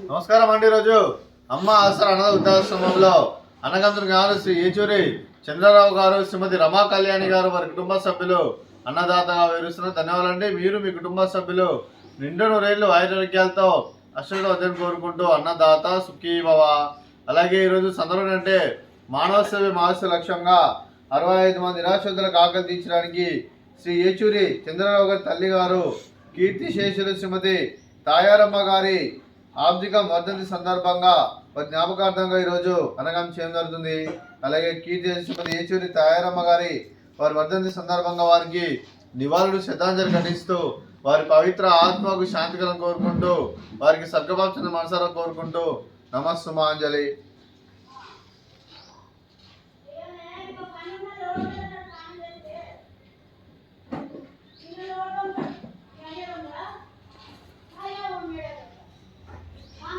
నమస్కారం అండి. ఈరోజు అమ్మ ఆసరా అన్నద వృద్ధాశ్రమంలో అన్నగంతులు గారు శ్రీ ఏచూరి చంద్రరావు గారు, శ్రీమతి రమా కళ్యాణి గారు, వారి కుటుంబ సభ్యులు అన్నదాతగా వివరిస్తున్నారు. ధన్యవాదాలండి. మీరు మీ కుటుంబ సభ్యులు నిండు నూరేళ్లు ఆయుర్వేద్యాలతో అష్టంగా వద్దని కోరుకుంటూ అన్నదాత సుఖీ భవ. అలాగే ఈరోజు సందర్భం అంటే మానవ సేవ మహస్య లక్ష్యంగా 65 మంది నిరాశ్రితులకు ఆకలి తీర్చడానికి శ్రీ ఏచూరి చంద్రరావు గారి తల్లి గారు కీర్తిశేషులు శ్రీమతి తాయారమ్మ గారి ఆర్థిక వర్ధంతి సందర్భంగా జ్ఞాపకార్థంగా ఈరోజు అన్నదానం చేయడం జరుగుతుంది. అలాగే కీర్తి శ్రీమతి ఏచూరి తాయారమ్మ గారి వారి వర్ధంతి సందర్భంగా వారికి నివాళులు శ్రద్ధాంజలి ఘటిస్తూ వారి పవిత్ర ఆత్మకు శాంతికరం కోరుకుంటూ వారికి సర్గభాక్షణ మనసారా కోరుకుంటూ నమస్సుమాంజలి.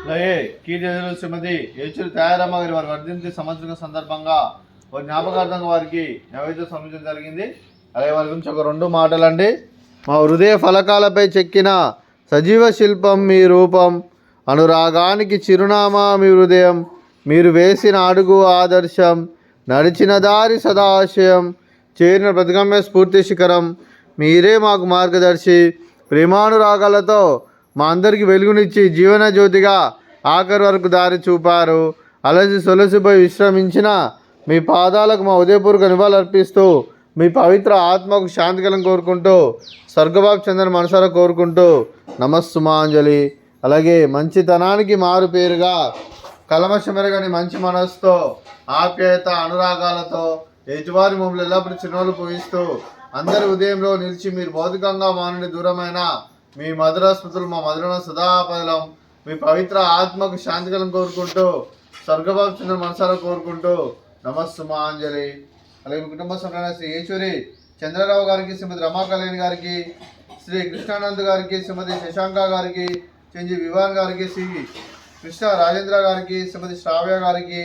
అలాగే కీర్తి శ్రీమతి ఏచూరి తాయారమ్మ గారి వారి వర్ధంతి సంవత్సరం సందర్భంగా వారి జ్ఞాపకార్థంగా వారికి నైవేద్యం సమర్పించడం జరిగింది. అలాగే వారి గురించి ఒక 2 మాటలండి. మా హృదయ ఫలకాలపై చెక్కిన సజీవ శిల్పం మీ రూపం, అనురాగానికి చిరునామా మీ హృదయం, మీరు వేసిన అడుగు ఆదర్శం, నడిచిన దారి సదాశయం, చేరిన ప్రతిగమ్య స్ఫూర్తి శిఖరం, మీరే మాకు మార్గదర్శి. ప్రేమానురాగాలతో మా అందరికి వెలుగునిచ్చి జీవన జ్యోతిగా ఆఖరి వరకు దారి చూపారు. అలసి సొలసిపోయి విశ్రమించిన మీ పాదాలకు మా ఉదయపూర్వక నివాళులర్పిస్తూ మీ పవిత్ర ఆత్మకు శాంతికలం కోరుకుంటూ స్వర్గబాబు చంద్రని మనసారా కోరుకుంటూ నమస్సుమాంజలి. అలాగే మంచితనానికి మారు పేరుగా కలమషమెరగని మంచి మనస్సుతో ఆప్యాయత అనురాగాలతో ఎదుటివారి మమ్మల్ని ఎల్లప్పుడూ చిరునవ్వులు పూయిస్తూ అందరి ఉదయంలో నిలిచి మీరు భౌతికంగా మానుని దూరమైన మీ మధుర స్మృతులు మా మధుర సదాపదలం. మీ పవిత్ర ఆత్మకు శాంతికలం కోరుకుంటూ స్వర్గబాబు చంద్ర మనసారా కోరుకుంటూ నమస్సుమాంజలి. అలాగే మీ కుటుంబ సభ్యులైన శ్రీ ఏచూరి చంద్రరావు గారికి, శ్రీమతి రమా కళ్యాణి గారికి, శ్రీ కృష్ణానంద్ గారికి, శ్రీమతి శశాంక గారికి, చెంజి వివాన్ గారికి, శ్రీ కృష్ణ రాజేంద్ర గారికి, శ్రీమతి శ్రావ్య గారికి,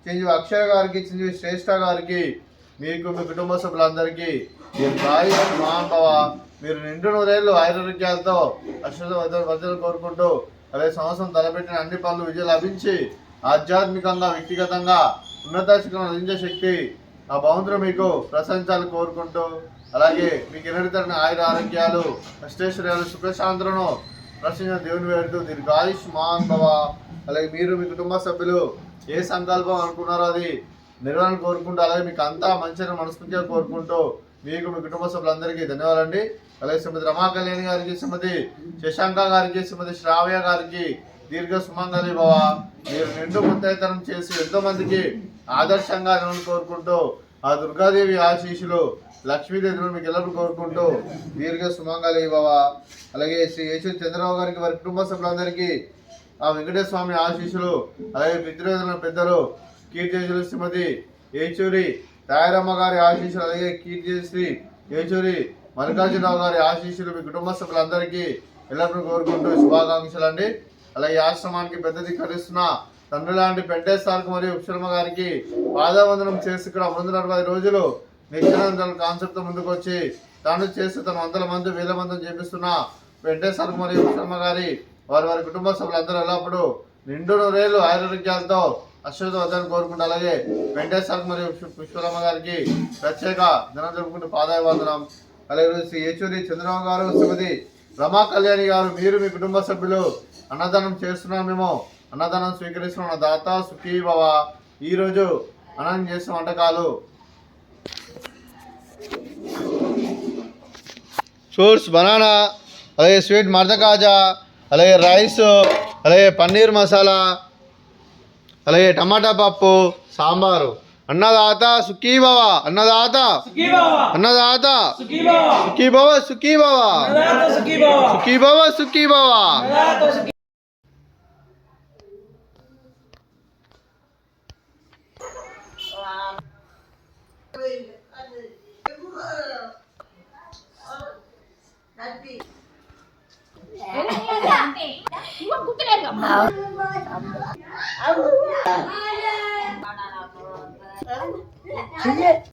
చెంజి అక్షయ గారికి, చెంజి శ్రేష్ఠ గారికి, మీకు మీ కుటుంబ సభ్యులందరికీ మహాభవ మీరు నిండు నూరేళ్లు ఆయుర్వేద్యాలతో అక్షర కోరుకుంటూ అలాగే సంవత్సరం తలపెట్టిన అన్ని పనులు విజయం లభించి ఆధ్యాత్మికంగా వ్యక్తిగతంగా ఉన్నత శిఖరం అందించే శక్తి ఆ భగవంతుడు మీకు ప్రశంసాలు కోరుకుంటూ అలాగే మీకు ఎన్నడితరని ఆయుర ఆరోగ్యాలు అష్టైశ్వర్యాలు సుఖశాంతులను ప్రశ్న దేవుని వేడుతూ దీర్ఘాయుష్ మహాన్ భవ. అలాగే మీరు మీ కుటుంబ సభ్యులు ఏ సంకల్పం అనుకున్నారో అది నిర్వహణ కోరుకుంటూ అలాగే మీకు అంతా మంచిగా మనస్ఫూర్తిగా కోరుకుంటూ మీకు మీ కుటుంబ సభ్యులందరికీ ధన్యవాదాలండి. అలాగే శ్రీమతి రమా కళ్యాణి గారికి, శ్రీమతి శశాంక గారికి, శ్రీమతి శ్రావ్య గారికి దీర్ఘ సుమంగళి భవ. మీరు నిండు ముత్తైతనం చేసి ఎంతో మందికి ఆదర్శంగా కోరుకుంటూ ఆ దుర్గాదేవి ఆశీస్సులు లక్ష్మీదేవిని మీకు ఎల్లప్పుడు కోరుకుంటూ దీర్ఘ సుమంగళి భవ. అలాగే శ్రీ ఏచూరి చంద్రరావు గారికి వారి కుటుంబ సభ్యులందరికీ ఆ వెంకటేశ్వర స్వామి ఆశీస్సులు అలాగే పితృదేవుల పెద్దలు కీర్తిశేషులు శ్రీమతి ఏచూరి తాయారమ్మ గారి ఆశీస్సులు అలాగే కీర్తిశ్రీ ఏచూరి మల్లికార్జునరావు గారి ఆశీస్సులు మీ కుటుంబ సభ్యులందరికీ ఎల్లప్పుడూ కోరుకుంటూ శుభాకాంక్షలు అండి. అలాగే ఆశ్రమానికి పెద్ద దిక్కరిస్తున్న తండ్రి లాంటి పెంటేశ్వరకు మరియు ఉక్షర్మ గారికి పాదవందనం చేసి ఇక్కడ 340 రోజులు నిత్యానంద కాన్సెప్ట్ ముందుకు వచ్చి తాను చేస్తూ తన 100 మంది 1000 మందిని చేపిస్తున్న వెంకటేశ్వరకు మరియు ఉక్షర్మ గారి వారి కుటుంబ సభ్యులందరూ ఎల్లప్పుడూ నిండు నూరేళ్లు ఆయుర్వేద్యాలతో అశ్వత వద్దని కోరుకుంటూ అలాగే వెంకటేశ్వరకు మరియు పుష్పరమ్మ గారికి ప్రత్యేక దినం జరుపుకుంటూ పాదాభివందనం. అలాగే శ్రీ ఏచూరి చంద్రరావు గారు, శ్రీమతి రమా కళ్యాణి గారు మీరు మీ కుటుంబ సభ్యులు అన్నదానం చేస్తున్నాం. మేము అన్నదానం స్వీకరిస్తున్న దాత సుఖీ భవ. ఈరోజు అన్నం చేసిన వంటకాలు ఫ్రూట్స్ బనానా, అలాగే స్వీట్ మర్దకాజా, అలాగే రైస్, అలాగే పన్నీర్ మసాలా, అలాగే టమాటా పప్పు, సాంబారు. అన్నదాత సుఖీ భవ, అన్నదాత అన్నదాత సుఖీ భవ, సుఖీ భవ, సుఖీ భవ, సుఖీ భవ. Iya.